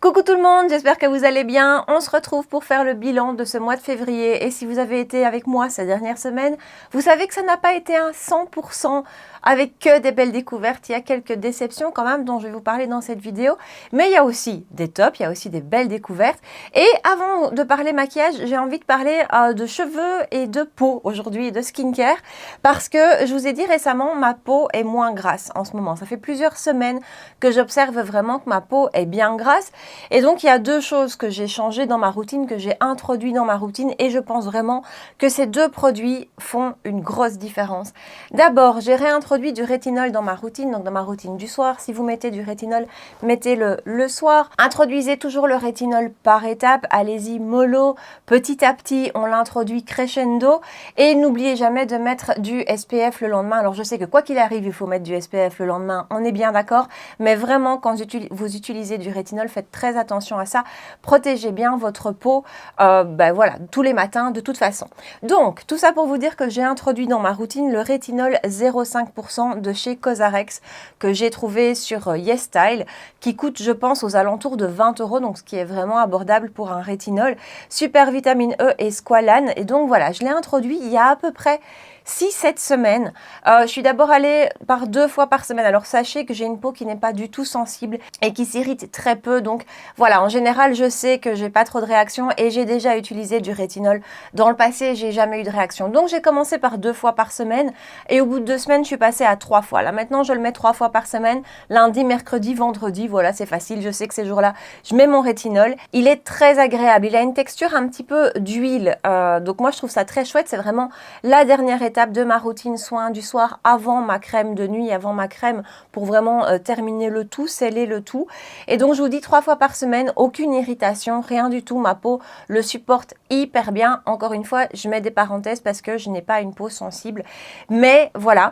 Coucou tout le monde, j'espère que vous allez bien. On se retrouve pour faire le bilan de ce mois de février. Et si vous avez été avec moi ces dernières semaines, vous savez que ça n'a pas été un 100% avec que des belles découvertes. Il y a quelques déceptions quand même dont je vais vous parler dans cette vidéo. Mais il y a aussi des tops, il y a aussi des belles découvertes. Et avant de parler maquillage, j'ai envie de parler de cheveux et de peau aujourd'hui, de skincare. Parce que je vous ai dit récemment, ma peau est moins grasse en ce moment. Ça fait plusieurs semaines que j'observe vraiment que ma peau est bien grasse. Et donc, il y a deux choses que j'ai changées dans ma routine, que j'ai introduit dans ma routine et je pense vraiment que ces deux produits font une grosse différence. D'abord, j'ai réintroduit du rétinol dans ma routine, donc dans ma routine du soir. Si vous mettez du rétinol, mettez-le le soir. Introduisez toujours le rétinol par étapes. Allez-y mollo, petit à petit, on l'introduit crescendo. Et n'oubliez jamais de mettre du SPF le lendemain. Alors, je sais que quoi qu'il arrive, il faut mettre du SPF le lendemain, on est bien d'accord. Mais vraiment, quand vous utilisez du rétinol, faites très attention à ça, protégez bien votre peau voilà, tous les matins de toute façon. Donc, tout ça pour vous dire que j'ai introduit dans ma routine le rétinol 0,5% de chez Cosrx que j'ai trouvé sur YesStyle, qui coûte, je pense, aux alentours de 20 €, donc ce qui est vraiment abordable pour un rétinol. Super vitamine E et squalane, et donc voilà, je l'ai introduit il y a à peu près 6-7 semaines. Je suis d'abord allée par 2 fois par semaine. Alors sachez que j'ai une peau qui n'est pas du tout sensible et qui s'irrite très peu. Donc voilà, en général, je sais que j'ai pas trop de réaction et j'ai déjà utilisé du rétinol. Dans le passé, j'ai jamais eu de réaction. Donc j'ai commencé par 2 fois par semaine et au bout de 2 semaines, je suis passée à 3 fois. Là maintenant, je le mets 3 fois par semaine. Lundi, mercredi, vendredi. Voilà, c'est facile. Je sais que ces jours-là, je mets mon rétinol. Il est très agréable. Il a une texture un petit peu d'huile. Donc moi, je trouve ça très chouette. C'est vraiment la dernière étape de ma routine soin du soir avant ma crème de nuit, avant ma crème pour vraiment terminer le tout, sceller le tout. Et donc je vous dis 3 fois par semaine, aucune irritation, rien du tout. Ma peau le supporte hyper bien. Encore une fois, je mets des parenthèses parce que je n'ai pas une peau sensible. Mais voilà.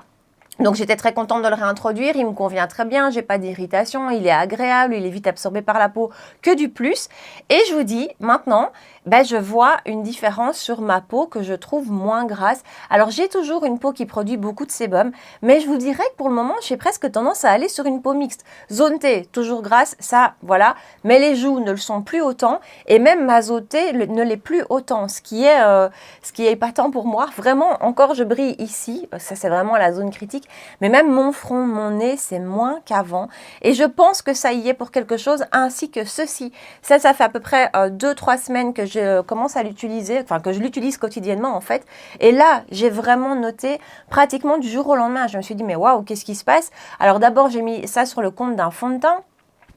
Donc j'étais très contente de le réintroduire, il me convient très bien, j'ai pas d'irritation, il est agréable, il est vite absorbé par la peau, que du plus. Et je vous dis, maintenant, je vois une différence sur ma peau que je trouve moins grasse. Alors j'ai toujours une peau qui produit beaucoup de sébum, mais je vous dirais que pour le moment, j'ai presque tendance à aller sur une peau mixte. Zone T, toujours grasse, ça, voilà, mais les joues ne le sont plus autant, et même ma zone T ne l'est plus autant, ce qui est épatant pour moi. Vraiment, encore je brille ici, ça c'est vraiment la zone critique. Mais même mon front, mon nez, c'est moins qu'avant. Et je pense que ça y est pour quelque chose, ainsi que ceci. Ça fait à peu près 2-3 semaines que je commence à l'utiliser, enfin que je l'utilise quotidiennement en fait. Et là, j'ai vraiment noté pratiquement du jour au lendemain. Je me suis dit, mais waouh, qu'est-ce qui se passe? Alors d'abord, j'ai mis ça sur le compte d'un fond de teint.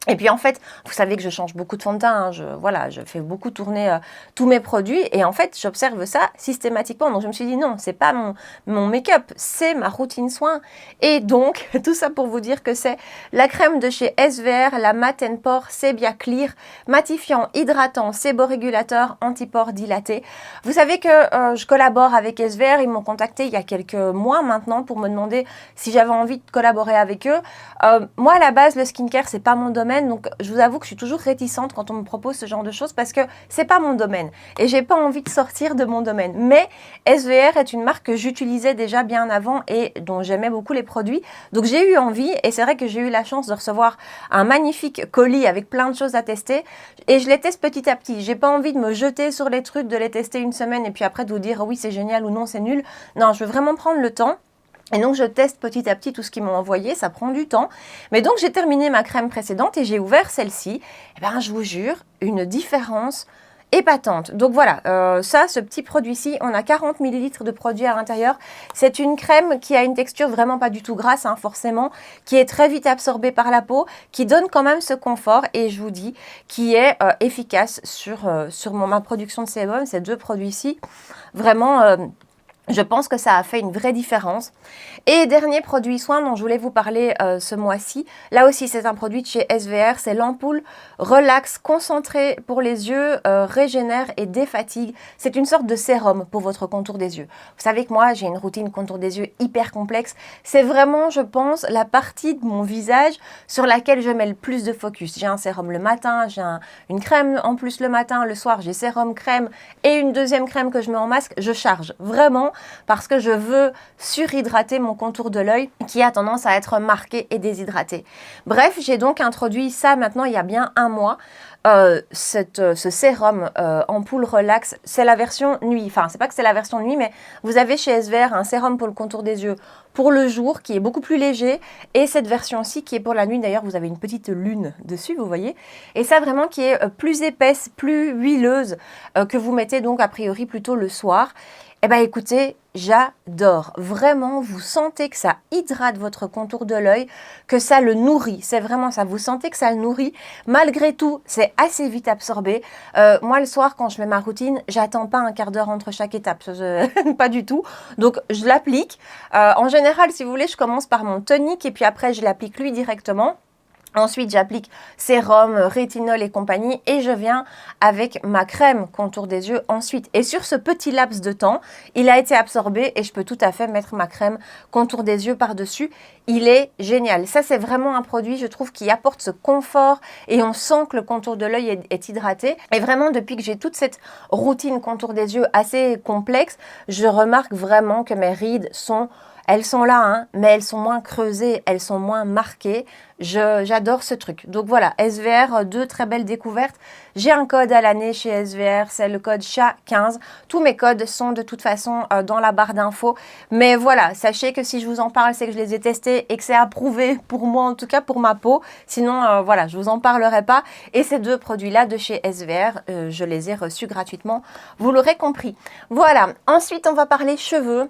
Et puis en fait, vous savez que je change beaucoup de fond de teint, hein, je fais beaucoup tourner tous mes produits et en fait, j'observe ça systématiquement. Donc je me suis dit non, c'est pas mon make-up, c'est ma routine soin. Et donc, tout ça pour vous dire que c'est la crème de chez SVR, la Matte & Pore Sebia Clear, matifiant, hydratant, séborégulateur, anti-pores dilaté. Vous savez que je collabore avec SVR, ils m'ont contacté il y a quelques mois maintenant pour me demander si j'avais envie de collaborer avec eux. Moi, à la base, le skincare, c'est pas mon domaine. Donc, je vous avoue que je suis toujours réticente quand on me propose ce genre de choses parce que c'est pas mon domaine et j'ai pas envie de sortir de mon domaine. Mais SVR est une marque que j'utilisais déjà bien avant et dont j'aimais beaucoup les produits. Donc, j'ai eu envie et c'est vrai que j'ai eu la chance de recevoir un magnifique colis avec plein de choses à tester et je les teste petit à petit. J'ai pas envie de me jeter sur les trucs, de les tester une semaine et puis après de vous dire oui, c'est génial ou non, c'est nul. Non, je veux vraiment prendre le temps. Et donc, je teste petit à petit tout ce qu'ils m'ont envoyé, ça prend du temps. Mais donc, j'ai terminé ma crème précédente et j'ai ouvert celle-ci. Et je vous jure, une différence épatante. Donc voilà, ce petit produit-ci, on a 40 ml de produit à l'intérieur. C'est une crème qui a une texture vraiment pas du tout grasse, hein, forcément, qui est très vite absorbée par la peau, qui donne quand même ce confort et je vous dis, qui est efficace sur ma production de sébum. Ces deux produits-ci, vraiment... je pense que ça a fait une vraie différence. Et dernier produit soin dont je voulais vous parler ce mois-ci, là aussi c'est un produit de chez SVR, c'est l'ampoule Relax concentré pour les yeux, régénère et défatigue. C'est une sorte de sérum pour votre contour des yeux. Vous savez que moi j'ai une routine contour des yeux hyper complexe. C'est vraiment, je pense, la partie de mon visage sur laquelle je mets le plus de focus. J'ai un sérum le matin, j'ai une crème en plus le matin, le soir j'ai sérum, crème et une deuxième crème que je mets en masque. Je charge vraiment. parce que je veux surhydrater mon contour de l'œil qui a tendance à être marqué et déshydraté. Bref, j'ai donc introduit ça maintenant il y a bien un mois. Ce sérum ampoule relax, c'est la version nuit, enfin c'est pas que c'est la version nuit, mais vous avez chez SVR un sérum pour le contour des yeux pour le jour qui est beaucoup plus léger, et cette version-ci qui est pour la nuit. D'ailleurs vous avez une petite lune dessus, vous voyez, et ça vraiment qui est plus épaisse, plus huileuse, que vous mettez donc a priori plutôt le soir. Eh bien écoutez, j'adore. Vraiment, vous sentez que ça hydrate votre contour de l'œil, que ça le nourrit. C'est vraiment ça, vous sentez que ça le nourrit. Malgré tout, c'est assez vite absorbé. Moi, le soir, quand je fais ma routine, j'attends pas un quart d'heure entre chaque étape. Pas du tout. Donc, je l'applique. En général, si vous voulez, je commence par mon tonique et puis après, je l'applique lui directement. Ensuite, j'applique sérum, rétinol et compagnie et je viens avec ma crème contour des yeux ensuite. Et sur ce petit laps de temps, il a été absorbé et je peux tout à fait mettre ma crème contour des yeux par-dessus. Il est génial. Ça, c'est vraiment un produit, je trouve, qui apporte ce confort et on sent que le contour de l'œil est hydraté. Et vraiment, depuis que j'ai toute cette routine contour des yeux assez complexe, je remarque vraiment que mes rides elles sont là, hein, mais elles sont moins creusées, elles sont moins marquées. J'adore ce truc. Donc voilà, SVR, deux très belles découvertes. J'ai un code à l'année chez SVR, c'est le code CHA15. Tous mes codes sont de toute façon dans la barre d'infos. Mais voilà, sachez que si je vous en parle, c'est que je les ai testés et que c'est approuvé pour moi, en tout cas pour ma peau. Sinon, voilà, je vous en parlerai pas. Et ces deux produits-là de chez SVR, je les ai reçus gratuitement. Vous l'aurez compris. Voilà, ensuite on va parler cheveux.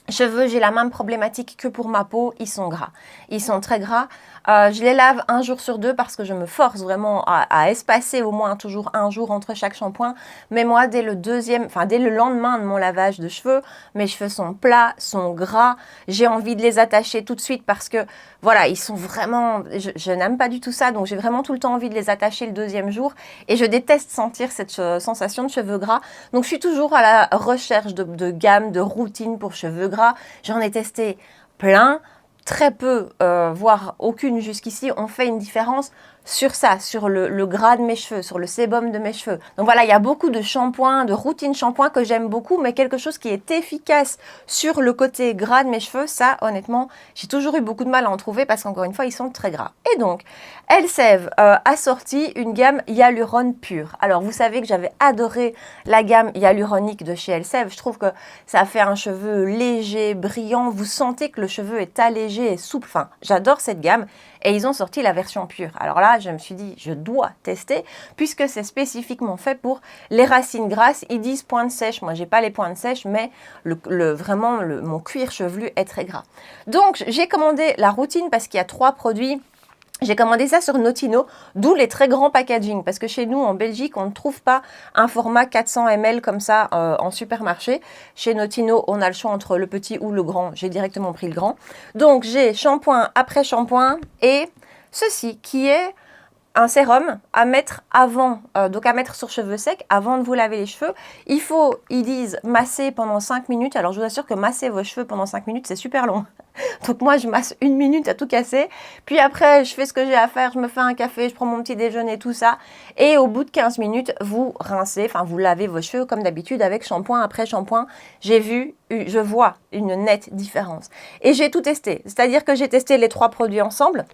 Cheveux, j'ai la même problématique que pour ma peau, ils sont gras. Ils sont très gras. Je les lave un jour sur deux parce que je me force vraiment à espacer au moins toujours un jour entre chaque shampoing. Mais moi, dès le lendemain de mon lavage de cheveux, mes cheveux sont plats, sont gras. J'ai envie de les attacher tout de suite parce que, voilà, ils sont vraiment... Je n'aime pas du tout ça, donc j'ai vraiment tout le temps envie de les attacher le deuxième jour. Et je déteste sentir cette sensation de cheveux gras. Donc je suis toujours à la recherche de gamme, de routine pour cheveux gras. J'en ai testé plein. Très peu, voire aucune jusqu'ici, ont fait une différence sur ça, sur le gras de mes cheveux, sur le sébum de mes cheveux. Donc voilà, il y a beaucoup de shampoings, de routines shampoing que j'aime beaucoup, mais quelque chose qui est efficace sur le côté gras de mes cheveux, ça, honnêtement, j'ai toujours eu beaucoup de mal à en trouver parce qu'encore une fois, ils sont très gras. Et donc, Elseve a sorti une gamme Hyaluron Pure. Alors, vous savez que j'avais adoré la gamme hyaluronique de chez Elseve. Je trouve que ça fait un cheveu léger, brillant. Vous sentez que le cheveu est allégé et souple. Enfin, j'adore cette gamme. Et ils ont sorti la version pure. Alors là, je me suis dit, je dois tester puisque c'est spécifiquement fait pour les racines grasses. Ils disent pointe sèche. Moi, j'ai pas les pointes sèches, mais mon cuir chevelu est très gras. Donc, j'ai commandé la routine parce qu'il y a 3 produits. J'ai commandé ça sur Notino, d'où les très grands packaging, parce que chez nous, en Belgique, on ne trouve pas un format 400 ml comme ça en supermarché. Chez Notino, on a le choix entre le petit ou le grand. J'ai directement pris le grand. Donc, j'ai shampoing après shampoing et ceci qui est un sérum à mettre avant, donc à mettre sur cheveux secs avant de vous laver les cheveux. Ils disent masser pendant 5 minutes. Alors je vous assure que masser vos cheveux pendant 5 minutes, c'est super long. Donc moi, je masse 1 minute à tout casser. Puis après, je fais ce que j'ai à faire. Je me fais un café, je prends mon petit déjeuner, tout ça. Et au bout de 15 minutes, vous rincez, enfin vous lavez vos cheveux comme d'habitude avec shampoing après shampoing. Je vois une nette différence. Et j'ai tout testé. C'est-à-dire que j'ai testé les 3 produits ensemble.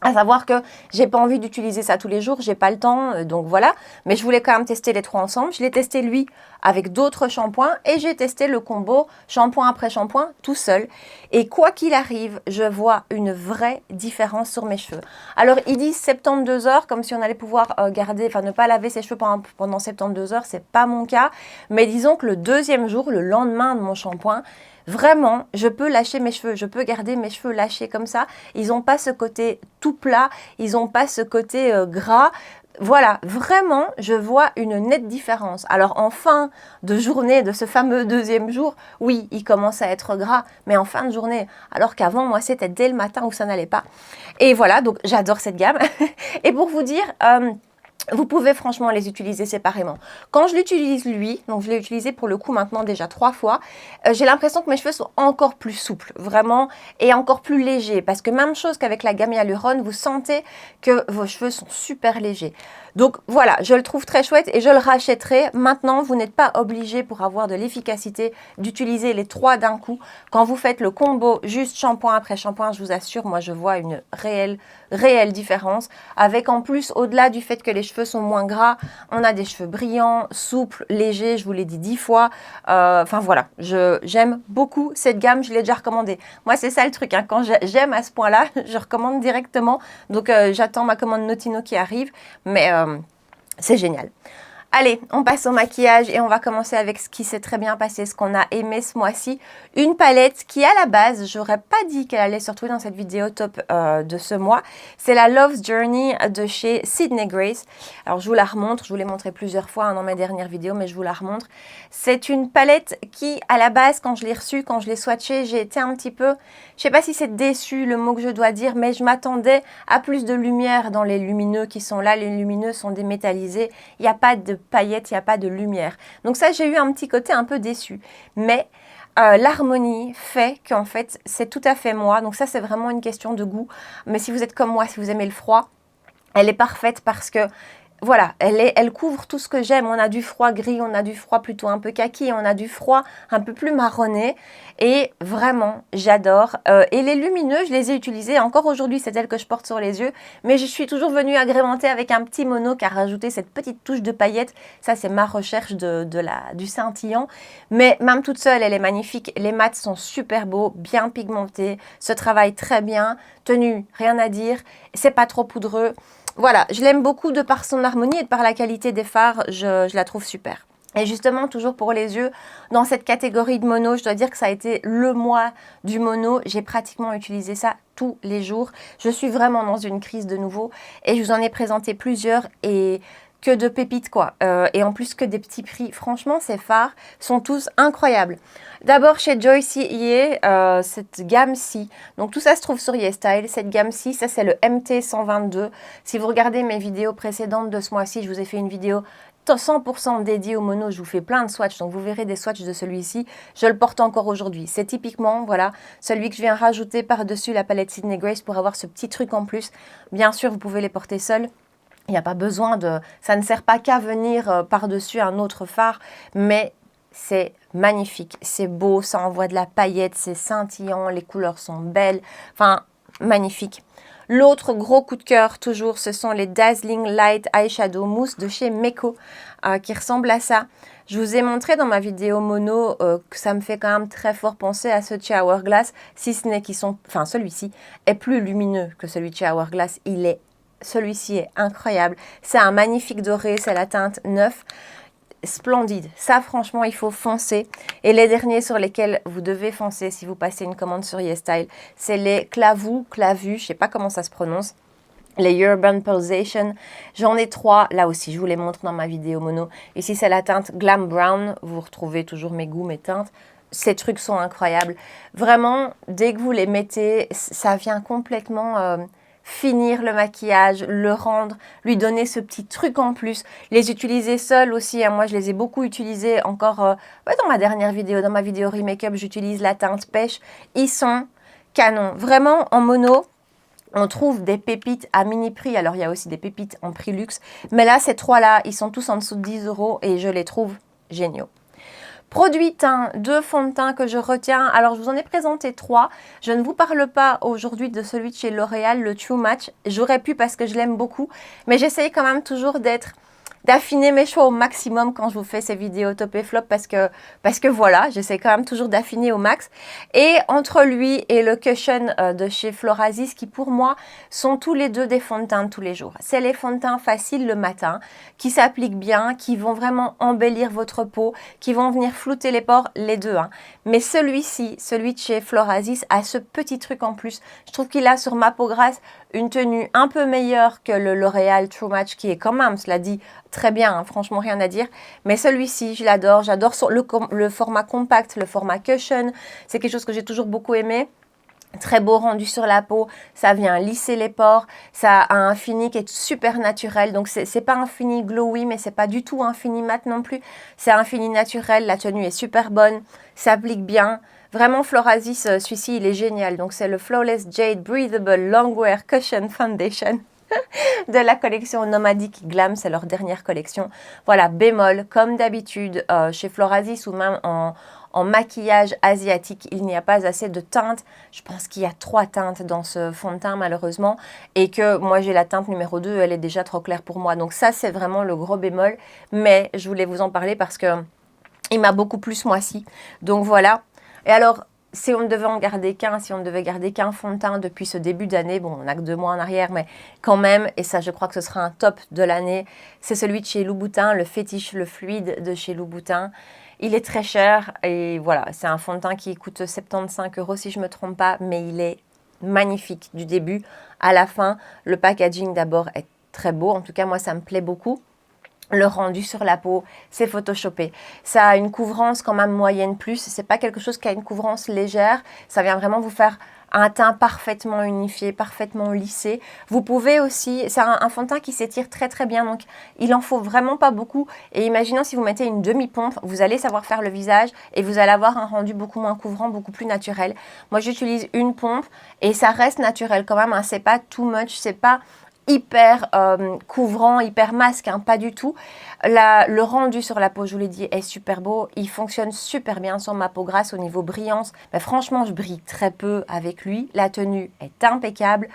À savoir que j'ai pas envie d'utiliser ça tous les jours, j'ai pas le temps, donc voilà. Mais je voulais quand même tester les 3 ensemble. Je l'ai testé lui avec d'autres shampoings et j'ai testé le combo shampoing après shampoing tout seul. Et quoi qu'il arrive, je vois une vraie différence sur mes cheveux. Alors ils disent 72 heures comme si on allait pouvoir ne pas laver ses cheveux pendant 72 heures, c'est pas mon cas. Mais disons que le deuxième jour, le lendemain de mon shampoing, vraiment, je peux lâcher mes cheveux, je peux garder mes cheveux lâchés comme ça. Ils n'ont pas ce côté tout plat, ils n'ont pas ce côté gras. Voilà, vraiment, je vois une nette différence. Alors, en fin de journée de ce fameux deuxième jour, oui, il commence à être gras, mais en fin de journée, alors qu'avant, moi, c'était dès le matin où ça n'allait pas. Et voilà, donc j'adore cette gamme. Et pour vous dire... Vous pouvez franchement les utiliser séparément. Quand je l'utilise lui, donc je l'ai utilisé pour le coup maintenant déjà 3 fois, j'ai l'impression que mes cheveux sont encore plus souples, vraiment, et encore plus légers. Parce que même chose qu'avec la gamme Hyaluron, vous sentez que vos cheveux sont super légers. Donc voilà, je le trouve très chouette et je le rachèterai. Maintenant, vous n'êtes pas obligé pour avoir de l'efficacité d'utiliser les 3 d'un coup. Quand vous faites le combo juste shampoing après shampoing, je vous assure, moi je vois une réelle différence. Avec en plus, au-delà du fait que les cheveux sont moins gras, on a des cheveux brillants, souples, légers, je vous l'ai dit 10 fois. Enfin voilà, j'aime beaucoup cette gamme, je l'ai déjà recommandée. Moi c'est ça le truc, hein, quand j'aime à ce point-là, je recommande directement. Donc j'attends ma commande Notino qui arrive, mais c'est génial. Allez, on passe au maquillage et on va commencer avec ce qui s'est très bien passé, ce qu'on a aimé ce mois-ci. Une palette qui, à la base, j'aurais pas dit qu'elle allait se retrouver dans cette vidéo top de ce mois. C'est la Love's Journey de chez Sydney Grace. Alors, je vous la remontre. Je vous l'ai montré plusieurs fois dans mes dernières vidéos, mais je vous la remontre. C'est une palette qui, à la base, quand je l'ai reçue, quand je l'ai swatchée, j'ai été un petit peu... Je sais pas si c'est déçue, le mot que je dois dire, mais je m'attendais à plus de lumière dans les lumineux qui sont là. Les lumineux sont démétallisés. Il n'y a pas de paillettes, il n'y a pas de lumière. Donc ça, j'ai eu un petit côté un peu déçu. Mais l'harmonie fait qu'en fait, c'est tout à fait moi. Donc ça, c'est vraiment une question de goût. Mais si vous êtes comme moi, si vous aimez le froid, elle est parfaite parce que voilà, elle couvre tout ce que j'aime. On a du froid gris, on a du froid plutôt un peu kaki, on a du froid un peu plus marronné. Et vraiment, j'adore. Et les lumineux, je les ai utilisés. Encore aujourd'hui, c'est elle que je porte sur les yeux. Mais je suis toujours venue agrémenter avec un petit mono qui a rajouté cette petite touche de paillettes. Ça, c'est ma recherche du scintillant. Mais même toute seule, elle est magnifique. Les mats sont super beaux, bien pigmentés, se travaillent très bien. Tenue, rien à dire. C'est pas trop poudreux. Voilà, je l'aime beaucoup de par son harmonie et de par la qualité des fards, je la trouve super. Et justement, toujours pour les yeux, dans cette catégorie de mono, je dois dire que ça a été le mois du mono. J'ai pratiquement utilisé ça tous les jours. Je suis vraiment dans une crise de nouveau et je vous en ai présenté plusieurs et que de pépites quoi. Et en plus que des petits prix. Franchement, ces fards sont tous incroyables. D'abord chez Joyce Ye, cette gamme-ci. Donc tout ça se trouve sur YesStyle. Cette gamme-ci, ça c'est le MT122. Si vous regardez mes vidéos précédentes de ce mois-ci, je vous ai fait une vidéo 100% dédié au mono, je vous fais plein de swatchs, donc vous verrez des swatchs de celui-ci. Je le porte encore aujourd'hui. C'est typiquement, voilà, celui que je viens rajouter par-dessus la palette Sydney Grace pour avoir ce petit truc en plus. Bien sûr, vous pouvez les porter seuls. Il n'y a pas besoin de... Ça ne sert pas qu'à venir par-dessus un autre fard, mais c'est magnifique, c'est beau, ça envoie de la paillette, c'est scintillant, les couleurs sont belles. Enfin, magnifique. L'autre gros coup de cœur, toujours, ce sont les Dazzling Light Eyeshadow Mousse de chez Meko, qui ressemblent à ça. Je vous ai montré dans ma vidéo mono que ça me fait quand même très fort penser à ceux de chez Hourglass, si ce n'est qu'ils sont... Enfin, celui-ci est plus lumineux que celui de chez Hourglass. Celui-ci est incroyable. C'est un magnifique doré, c'est la teinte 9. Splendide. Ça, franchement, il faut foncer. Et les derniers sur lesquels vous devez foncer si vous passez une commande sur YesStyle, c'est les Clavus, je ne sais pas comment ça se prononce. Les Urban Pulsation. J'en ai 3. Là aussi, je vous les montre dans ma vidéo mono. Ici, c'est la teinte Glam Brown. Vous retrouvez toujours mes goûts, mes teintes. Ces trucs sont incroyables. Vraiment, dès que vous les mettez, ça vient complètement... finir le maquillage, le rendre, lui donner ce petit truc en plus, les utiliser seuls aussi, hein. Moi je les ai beaucoup utilisés encore dans ma dernière vidéo, dans ma vidéo Remake-up, j'utilise la teinte pêche, ils sont canons, vraiment en mono. On trouve des pépites à mini prix, alors il y a aussi des pépites en prix luxe, mais là ces trois-là, ils sont tous en dessous de 10 € et je les trouve géniaux. Produits teint, 2 fonds de teint que je retiens. Alors, je vous en ai présenté 3. Je ne vous parle pas aujourd'hui de celui de chez L'Oréal, le True Match. J'aurais pu parce que je l'aime beaucoup. Mais j'essaye quand même toujours d'affiner mes choix au maximum quand je vous fais ces vidéos top et flop parce que voilà, j'essaie quand même toujours d'affiner au max. Et entre lui et le Cushion de chez Florasis qui pour moi sont tous les deux des fonds de teint de tous les jours. C'est les fonds de teint faciles le matin qui s'appliquent bien, qui vont vraiment embellir votre peau, qui vont venir flouter les pores, les deux. Hein. Mais celui-ci, celui de chez Florasis a ce petit truc en plus. Je trouve qu'il a sur ma peau grasse une tenue un peu meilleure que le L'Oréal True Match qui est quand même, cela dit, très bien, hein, franchement rien à dire. Mais celui-ci, je l'adore. J'adore le format compact, le format cushion. C'est quelque chose que j'ai toujours beaucoup aimé. Très beau rendu sur la peau, ça vient lisser les pores, ça a un fini qui est super naturel, donc c'est pas un fini glowy, mais c'est pas du tout un fini mat non plus, c'est un fini naturel, la tenue est super bonne, s'applique bien, vraiment Florasis, celui-ci il est génial, donc c'est le Flawless Jade Breathable Longwear Cushion Foundation de la collection Nomadic Glam, c'est leur dernière collection. Voilà, bémol, comme d'habitude, chez Florasis ou même en maquillage asiatique, il n'y a pas assez de teintes. Je pense qu'il y a 3 teintes dans ce fond de teint malheureusement et que moi j'ai la teinte numéro 2, elle est déjà trop claire pour moi. Donc ça c'est vraiment le gros bémol, mais je voulais vous en parler parce que il m'a beaucoup plu ce mois-ci. Donc voilà. Et alors, si on ne devait en garder qu'un, si on ne devait garder qu'un fond de teint depuis ce début d'année, bon, on n'a que 2 mois en arrière, mais quand même, et ça, je crois que ce sera un top de l'année, c'est celui de chez Louboutin, le Fétiche le Fluide de chez Louboutin. Il est très cher et voilà, c'est un fond de teint qui coûte 75 € si je ne me trompe pas, mais il est magnifique du début à la fin. Le packaging d'abord est très beau, en tout cas moi ça me plaît beaucoup. Le rendu sur la peau, c'est photoshopé. Ça a une couvrance quand même moyenne plus. C'est pas quelque chose qui a une couvrance légère. Ça vient vraiment vous faire un teint parfaitement unifié, parfaitement lissé. Vous pouvez aussi, c'est un fond de teint qui s'étire très très bien, donc il en faut vraiment pas beaucoup. Et imaginons si vous mettez une demi-pompe, vous allez savoir faire le visage et vous allez avoir un rendu beaucoup moins couvrant, beaucoup plus naturel. Moi j'utilise une pompe et ça reste naturel quand même, hein. C'est pas too much, c'est pas hyper couvrant, hyper masque, hein, pas du tout. Le rendu sur la peau, je vous l'ai dit, est super beau. Il fonctionne super bien sur ma peau grasse au niveau brillance. Mais franchement, je brille très peu avec lui. La tenue est impeccable.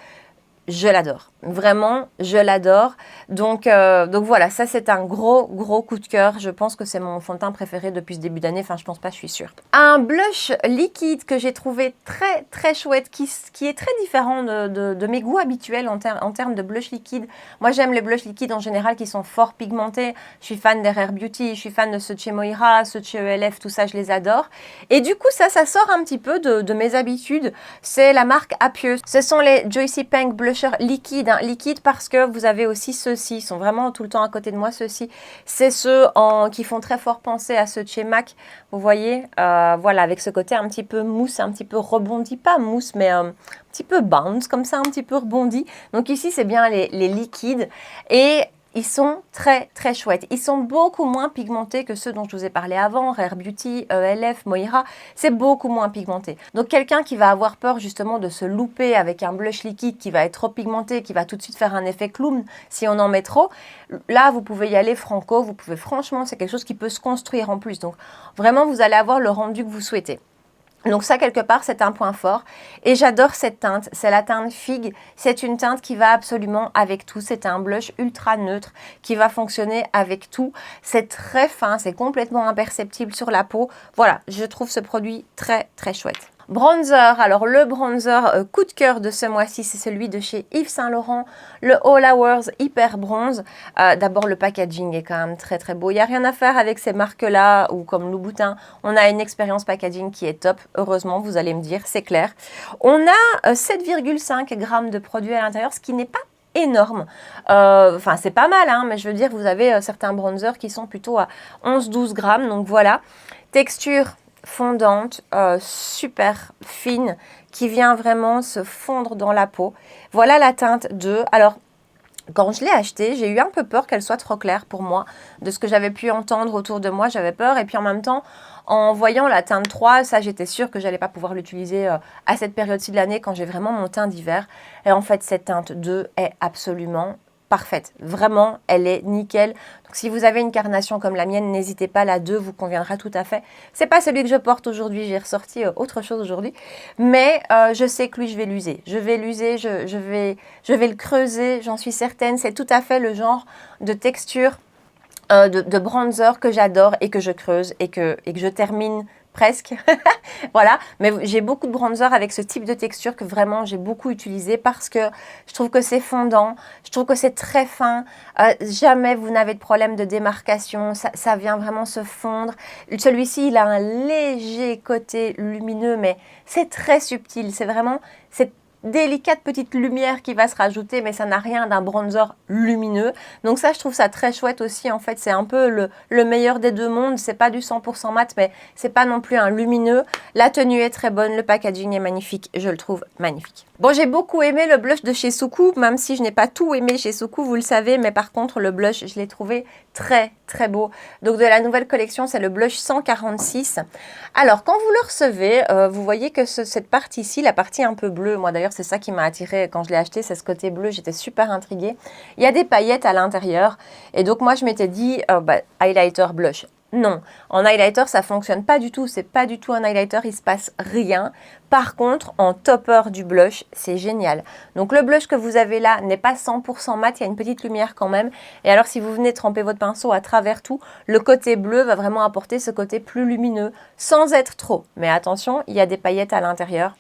Je l'adore. Vraiment, je l'adore. Donc voilà, ça c'est un gros coup de cœur. Je pense que c'est mon fond de teint préféré depuis ce début d'année. Enfin, je pense pas, je suis sûre. Un blush liquide que j'ai trouvé très chouette, qui est très différent de mes goûts habituels en termes de blush liquide. Moi, j'aime les blushs liquides en général qui sont fort pigmentés. Je suis fan des Rare Beauty, je suis fan de ceux de chez Moira, ceux de chez ELF, tout ça, je les adore. Et du coup, ça sort un petit peu de mes habitudes. C'est la marque Apieux. Ce sont les Joycey Pink Blushers liquides, hein, liquides parce que vous avez aussi ceux-ci, ils sont vraiment tout le temps à côté de moi, ceux-ci. C'est ceux qui font très fort penser à ceux de chez MAC, vous voyez, voilà, avec ce côté un petit peu mousse, un petit peu rebondi, pas mousse, mais un petit peu bounce, comme ça, un petit peu rebondi. Donc ici, c'est bien les liquides et ils sont très chouettes. Ils sont beaucoup moins pigmentés que ceux dont je vous ai parlé avant, Rare Beauty, ELF, Moira. C'est beaucoup moins pigmenté. Donc quelqu'un qui va avoir peur justement de se louper avec un blush liquide qui va être trop pigmenté, qui va tout de suite faire un effet clown si on en met trop, là vous pouvez y aller franco, vous pouvez franchement, c'est quelque chose qui peut se construire en plus. Donc vraiment vous allez avoir le rendu que vous souhaitez. Donc ça, quelque part, c'est un point fort. Et j'adore cette teinte. C'est la teinte Figue. C'est une teinte qui va absolument avec tout. C'est un blush ultra neutre qui va fonctionner avec tout. C'est très fin. C'est complètement imperceptible sur la peau. Voilà, je trouve ce produit très chouette. Bronzer, alors le bronzer coup de cœur de ce mois-ci, c'est celui de chez Yves Saint Laurent, le All Hours Hyper Bronze. D'abord, le packaging est quand même très beau. Il n'y a rien à faire avec ces marques-là, ou comme Louboutin, on a une expérience packaging qui est top. Heureusement, vous allez me dire, c'est clair. On a 7,5 g de produit à l'intérieur, ce qui n'est pas énorme. Enfin, c'est pas mal, hein, mais je veux dire, vous avez certains bronzers qui sont plutôt à 11-12 grammes, donc voilà. Texture fondante, super fine, qui vient vraiment se fondre dans la peau. Voilà la teinte 2. Alors, quand je l'ai achetée, j'ai eu un peu peur qu'elle soit trop claire pour moi. De ce que j'avais pu entendre autour de moi, j'avais peur. Et puis en même temps, en voyant la teinte 3, ça j'étais sûre que j'allais pas pouvoir l'utiliser à cette période-ci de l'année quand j'ai vraiment mon teint d'hiver. Et en fait, cette teinte 2 est absolument parfaite. Vraiment, elle est nickel. Donc si vous avez une carnation comme la mienne, n'hésitez pas, la 2 vous conviendra tout à fait. C'est pas celui que je porte aujourd'hui, j'ai ressorti autre chose aujourd'hui, mais je sais que lui je vais l'user. Je vais l'user, je vais le creuser, j'en suis certaine. C'est tout à fait le genre de texture de bronzer que j'adore et que je creuse et que je termine presque. Voilà, mais j'ai beaucoup de bronzer avec ce type de texture que vraiment j'ai beaucoup utilisé parce que je trouve que c'est fondant, je trouve que c'est très fin, jamais vous n'avez de problème de démarcation, ça vient vraiment se fondre. Celui-ci, il a un léger côté lumineux, mais c'est très subtil, c'est vraiment, c'est délicate petite lumière qui va se rajouter, mais ça n'a rien d'un bronzer lumineux. Donc ça, je trouve ça très chouette aussi. En fait, c'est un peu le meilleur des deux mondes. C'est pas du 100% mat, mais c'est pas non plus un lumineux. La tenue est très bonne, le packaging est magnifique. Je le trouve magnifique. Bon, j'ai beaucoup aimé le blush de chez Sukou, même si je n'ai pas tout aimé chez Sukou, vous le savez, mais par contre, le blush, je l'ai trouvé très, très beau. Donc, de la nouvelle collection, c'est le blush 146. Alors, quand vous le recevez, vous voyez que cette partie-ci, la partie un peu bleue, moi d'ailleurs, c'est ça qui m'a attirée quand je l'ai acheté, c'est ce côté bleu, j'étais super intriguée. Il y a des paillettes à l'intérieur, et donc moi, je m'étais dit, highlighter blush. Non, en highlighter, ça fonctionne pas du tout. C'est pas du tout un highlighter, il se passe rien. Par contre, en topper du blush, c'est génial. Donc le blush que vous avez là n'est pas 100% mat, il y a une petite lumière quand même. Et alors si vous venez tremper votre pinceau à travers tout, le côté bleu va vraiment apporter ce côté plus lumineux, sans être trop. Mais attention, il y a des paillettes à l'intérieur.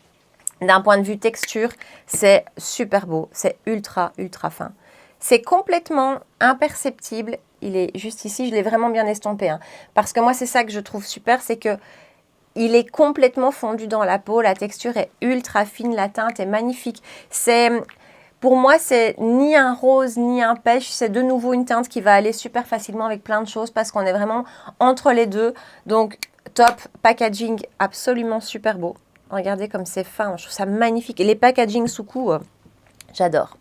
D'un point de vue texture, c'est super beau, c'est ultra, ultra fin. C'est complètement imperceptible. Il est juste ici, je l'ai vraiment bien estompé. Hein. Parce que moi, c'est ça que je trouve super, c'est que il est complètement fondu dans la peau. La texture est ultra fine, la teinte est magnifique. Pour moi, c'est ni un rose ni un pêche. C'est de nouveau une teinte qui va aller super facilement avec plein de choses parce qu'on est vraiment entre les deux. Donc, top, packaging absolument super beau. Regardez comme c'est fin, je trouve ça magnifique. Et les packaging Sukou, j'adore.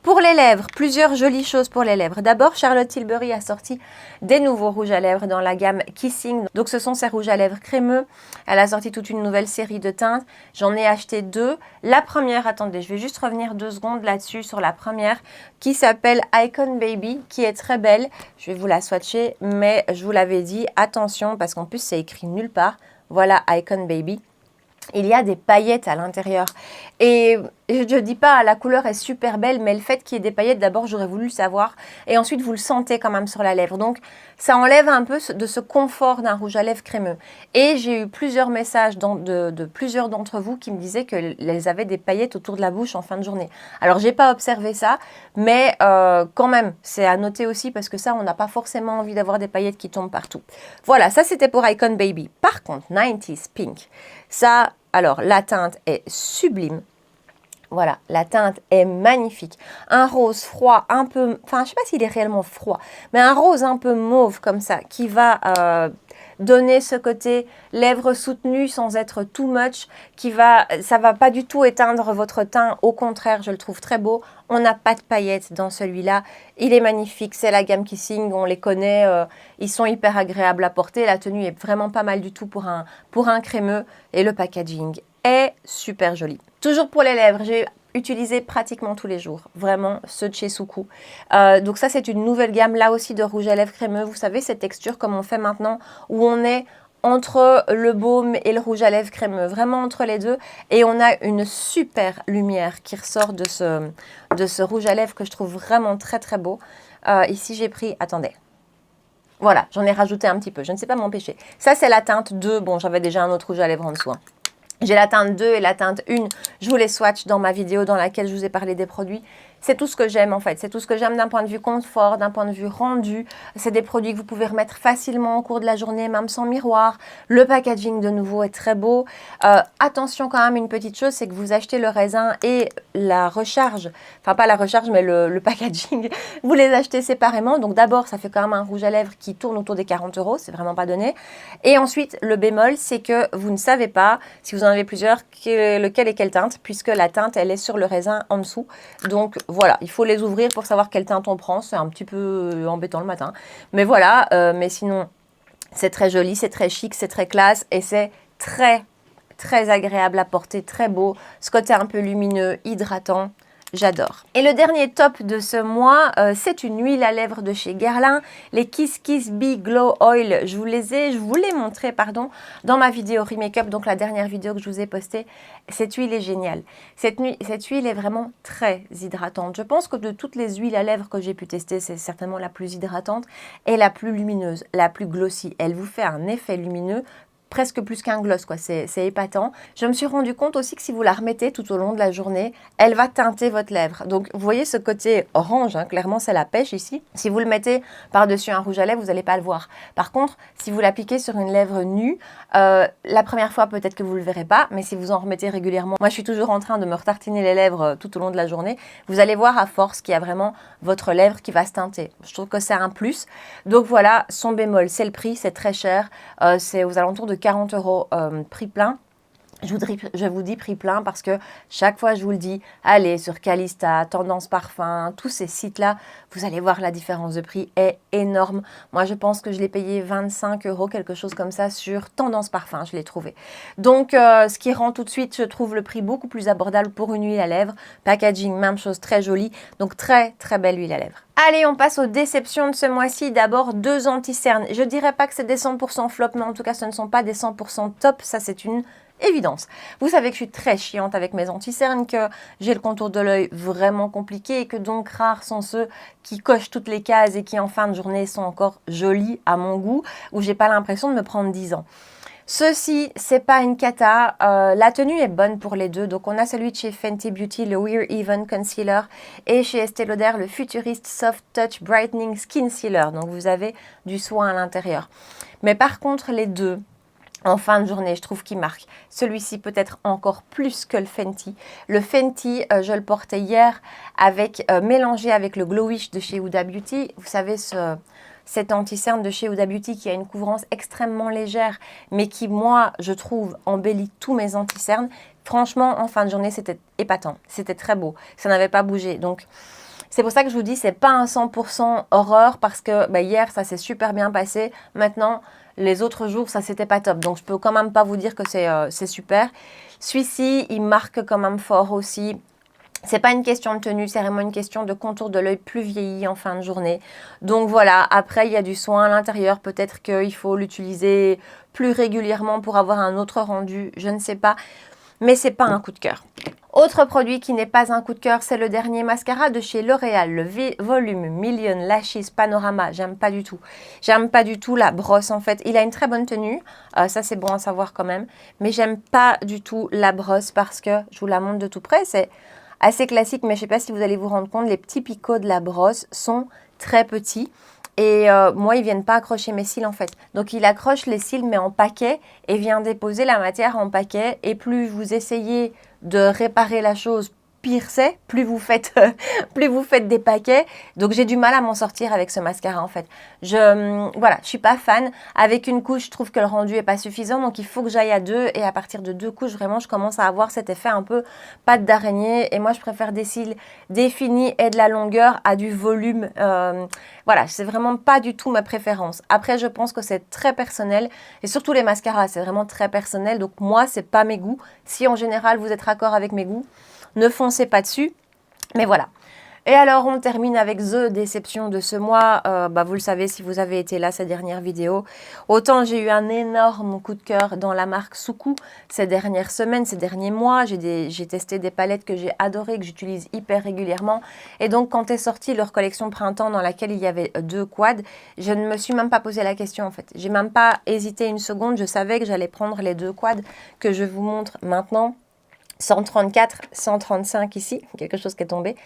Pour les lèvres, plusieurs jolies choses pour les lèvres. D'abord, Charlotte Tilbury a sorti des nouveaux rouges à lèvres dans la gamme Kissing. Donc, ce sont ces rouges à lèvres crémeux. Elle a sorti toute une nouvelle série de teintes. J'en ai acheté deux. La première, attendez, je vais juste revenir 2 secondes là-dessus sur la première qui s'appelle Icon Baby, qui est très belle. Je vais vous la swatcher, mais je vous l'avais dit, attention, parce qu'en plus, c'est écrit nulle part. Voilà, Icon Baby. Il y a des paillettes à l'intérieur. Et je ne dis pas, la couleur est super belle, mais le fait qu'il y ait des paillettes, d'abord, j'aurais voulu le savoir. Et ensuite, vous le sentez quand même sur la lèvre. Donc, ça enlève un peu de ce confort d'un rouge à lèvres crémeux. Et j'ai eu plusieurs messages de plusieurs d'entre vous qui me disaient qu'elles avaient des paillettes autour de la bouche en fin de journée. Alors, je n'ai pas observé ça, mais quand même, c'est à noter aussi parce que ça, on n'a pas forcément envie d'avoir des paillettes qui tombent partout. Voilà, ça, c'était pour Icon Baby. Par contre, 90s Pink, ça... Alors, la teinte est sublime. Voilà, la teinte est magnifique. Un rose froid, un peu... Enfin, je ne sais pas s'il est réellement froid, mais un rose un peu mauve comme ça, qui va donner ce côté lèvres soutenues sans être too much, ça va pas du tout éteindre votre teint. Au contraire, je le trouve très beau. On n'a pas de paillettes dans celui-là. Il est magnifique. C'est la gamme Kissing, on les connaît. Ils sont hyper agréables à porter. La tenue est vraiment pas mal du tout pour un crémeux. Et le packaging est super joli. Toujours pour les lèvres, j'ai utilisé pratiquement tous les jours, vraiment ceux de chez Sukou. Donc ça, c'est une nouvelle gamme là aussi de rouge à lèvres crémeux. Vous savez, cette texture comme on fait maintenant, où on est entre le baume et le rouge à lèvres crémeux, vraiment entre les deux. Et on a une super lumière qui ressort de ce rouge à lèvres que je trouve vraiment très très beau. Ici, j'ai pris, attendez. Voilà, j'en ai rajouté un petit peu, je ne sais pas m'empêcher. Ça, c'est la teinte 2. Bon, j'avais déjà un autre rouge à lèvres en dessous. Hein. J'ai la teinte 2 et la teinte 1. Je vous les swatch dans ma vidéo dans laquelle je vous ai parlé des produits. C'est tout ce que j'aime en fait. C'est tout ce que j'aime d'un point de vue confort, d'un point de vue rendu. C'est des produits que vous pouvez remettre facilement au cours de la journée, même sans miroir. Le packaging de nouveau est très beau. Attention quand même, une petite chose, c'est que vous achetez le raisin et la recharge. Enfin pas la recharge, mais le packaging. Vous les achetez séparément. Donc d'abord, ça fait quand même un rouge à lèvres qui tourne autour des 40 €. C'est vraiment pas donné. Et ensuite, le bémol, c'est que vous ne savez pas, si vous en avez plusieurs, lequel est quelle teinte, puisque la teinte, elle est sur le raisin en dessous. Donc voilà, il faut les ouvrir pour savoir quelle teinte on prend. C'est un petit peu embêtant le matin. Mais voilà, mais sinon, c'est très joli, c'est très chic, c'est très classe et c'est très, très agréable à porter, très beau. Ce côté un peu lumineux, hydratant. J'adore. Et le dernier top de ce mois, c'est une huile à lèvres de chez Guerlain, les Kiss Kiss Bee Glow Oil. Je vous l'ai montré, dans ma vidéo Remake-up, donc la dernière vidéo que je vous ai postée. Cette huile est géniale. Cette huile est vraiment très hydratante. Je pense que de toutes les huiles à lèvres que j'ai pu tester, c'est certainement la plus hydratante et la plus lumineuse, la plus glossy. Elle vous fait un effet lumineux presque plus qu'un gloss, quoi. C'est épatant. Je me suis rendu compte aussi que si vous la remettez tout au long de la journée, elle va teinter votre lèvre. Donc, vous voyez ce côté orange, hein, clairement, c'est la pêche ici. Si vous le mettez par-dessus un rouge à lèvres, vous n'allez pas le voir. Par contre, si vous l'appliquez sur une lèvre nue, la première fois, peut-être que vous ne le verrez pas, mais si vous en remettez régulièrement, moi, je suis toujours en train de me retartiner les lèvres tout au long de la journée, vous allez voir à force qu'il y a vraiment votre lèvre qui va se teinter. Je trouve que c'est un plus. Donc voilà, son bémol, c'est le prix, c'est très cher. C'est aux alentours de 40 € prix plein. Je vous dis prix plein parce que chaque fois je vous le dis, allez sur Calista, Tendance Parfum, tous ces sites-là, vous allez voir la différence de prix est énorme. Moi je pense que je l'ai payé 25 €, quelque chose comme ça sur Tendance Parfum, je l'ai trouvé. Donc ce qui rend tout de suite, je trouve le prix beaucoup plus abordable pour une huile à lèvres. Packaging, même chose, très jolie. Donc très très belle huile à lèvres. Allez, on passe aux déceptions de ce mois-ci. D'abord, 2 anti-cernes. Je dirais pas que c'est des 100% flop, mais en tout cas ce ne sont pas des 100% top. Ça c'est une évidence. Vous savez que je suis très chiante avec mes anti-cernes, que j'ai le contour de l'œil vraiment compliqué et que donc rares sont ceux qui cochent toutes les cases et qui en fin de journée sont encore jolis à mon goût, où j'ai pas l'impression de me prendre 10 ans. Ceci, c'est pas une cata. La tenue est bonne pour les deux. Donc, on a celui de chez Fenty Beauty, le Wear Even Concealer, et chez Estée Lauder, le Futurist Soft Touch Brightening Skin Sealer. Donc, vous avez du soin à l'intérieur. Mais par contre, les deux, en fin de journée, je trouve qu'il marque. Celui-ci peut-être encore plus que le Fenty. Le Fenty, je le portais hier mélangé avec le Glowish de chez Huda Beauty. Vous savez, cet anti-cerne de chez Huda Beauty qui a une couvrance extrêmement légère, mais qui, moi, je trouve, embellit tous mes anti-cernes. Franchement, en fin de journée, c'était épatant. C'était très beau. Ça n'avait pas bougé. Donc, c'est pour ça que je vous dis, c'est pas un 100% horreur parce que hier, ça s'est super bien passé. Maintenant, les autres jours, ça c'était pas top. Donc, je peux quand même pas vous dire que c'est super. Celui-ci, il marque quand même fort aussi. C'est pas une question de tenue, c'est vraiment une question de contour de l'œil plus vieilli en fin de journée. Donc voilà, après il y a du soin à l'intérieur, peut-être qu'il faut l'utiliser plus régulièrement pour avoir un autre rendu, je ne sais pas. Mais c'est pas un coup de cœur. Autre produit qui n'est pas un coup de cœur, c'est le dernier mascara de chez L'Oréal, le Volume Million Lashes Panorama. J'aime pas du tout. J'aime pas du tout la brosse en fait. Il a une très bonne tenue, ça c'est bon à savoir quand même. Mais j'aime pas du tout la brosse parce que, je vous la montre de tout près, c'est assez classique, mais je ne sais pas si vous allez vous rendre compte, les petits picots de la brosse sont très petits. Et moi, ils ne viennent pas accrocher mes cils en fait. Donc, il accroche les cils, mais en paquet, et vient déposer la matière en paquet. Et plus vous essayez de réparer la chose, pire c'est, plus vous faites des paquets. Donc, j'ai du mal à m'en sortir avec ce mascara en fait. Voilà, je suis pas fan. Avec une couche, je trouve que le rendu est pas suffisant. Donc, il faut que j'aille à 2. Et à partir de 2 couches, vraiment, je commence à avoir cet effet un peu pâte d'araignée. Et moi, je préfère des cils définis et de la longueur à du volume. Voilà, c'est vraiment pas du tout ma préférence. Après, je pense que c'est très personnel. Et surtout les mascaras, c'est vraiment très personnel. Donc, moi, c'est pas mes goûts. Si en général, vous êtes raccord avec mes goûts, ne foncez pas dessus, mais voilà. Et alors, on termine avec The déception de ce mois. Vous le savez si vous avez été là ces dernières vidéos. Autant j'ai eu un énorme coup de cœur dans la marque Suku ces dernières semaines, ces derniers mois. J'ai testé des palettes que j'ai adorées, que j'utilise hyper régulièrement. Et donc, quand est sortie leur collection printemps dans laquelle il y avait 2 quads, je ne me suis même pas posé la question en fait. J'ai même pas hésité une seconde. Je savais que j'allais prendre les 2 quads que je vous montre maintenant. 134, 135 ici, quelque chose qui est tombé.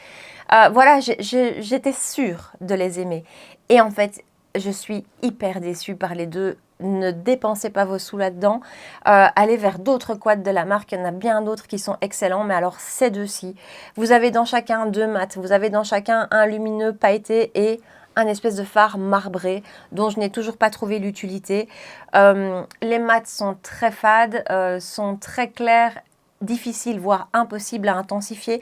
Voilà, j'étais sûre de les aimer. Et en fait, je suis hyper déçue par les deux. Ne dépensez pas vos sous là-dedans. Allez vers d'autres quads de la marque. Il y en a bien d'autres qui sont excellents. Mais alors, ces deux-ci, vous avez dans chacun 2 mats. Vous avez dans chacun un lumineux pailleté et un espèce de fard marbré dont je n'ai toujours pas trouvé l'utilité. Les mats sont très fades, sont très clairs, difficile, voire impossible à intensifier.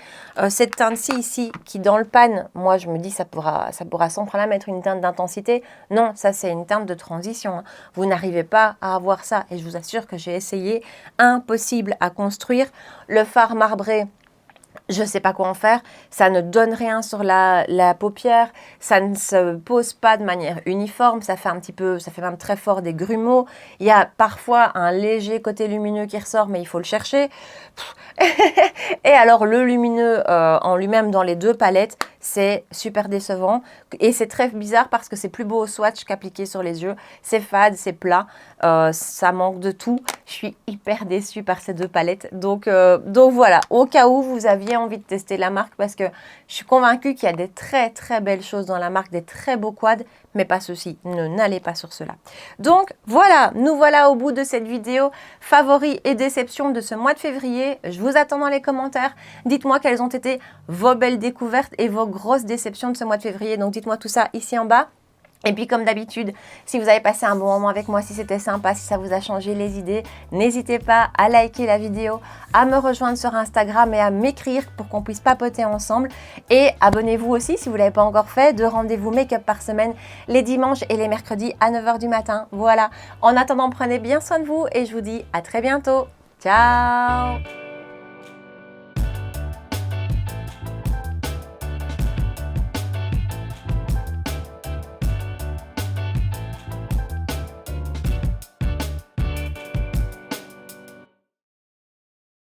Cette teinte-ci ici, qui dans le pan, moi je me dis ça pourra sans problème être une teinte d'intensité. Non, ça c'est une teinte de transition. Hein. Vous n'arrivez pas à avoir ça. Et je vous assure que j'ai essayé. Impossible à construire. Le fard marbré, je ne sais pas quoi en faire, ça ne donne rien sur la paupière, ça ne se pose pas de manière uniforme, ça fait même très fort des grumeaux. Il y a parfois un léger côté lumineux qui ressort, mais il faut le chercher. Et alors le lumineux en lui-même dans les 2 palettes, c'est super décevant. Et c'est très bizarre parce que c'est plus beau au swatch qu'appliqué sur les yeux. C'est fade, c'est plat, ça manque de tout. Je suis hyper déçue par ces deux palettes. Donc voilà, au cas où vous aviez envie de tester la marque, parce que je suis convaincue qu'il y a des très très belles choses dans la marque, des très beaux quads, mais pas ceux-ci. N'allez pas sur cela. Donc voilà, nous voilà au bout de cette vidéo favoris et déceptions de ce mois de février. Je vous attends dans les commentaires. Dites-moi quelles ont été vos belles découvertes et vos grosses déceptions de ce mois de février. Donc dites-moi tout ça ici en bas. Et puis comme d'habitude, si vous avez passé un bon moment avec moi, si c'était sympa, si ça vous a changé les idées, n'hésitez pas à liker la vidéo, à me rejoindre sur Instagram et à m'écrire pour qu'on puisse papoter ensemble. Et abonnez-vous aussi si vous ne l'avez pas encore fait, de rendez-vous make-up par semaine les dimanches et les mercredis à 9 h du matin. Voilà, en attendant, prenez bien soin de vous et je vous dis à très bientôt. Ciao!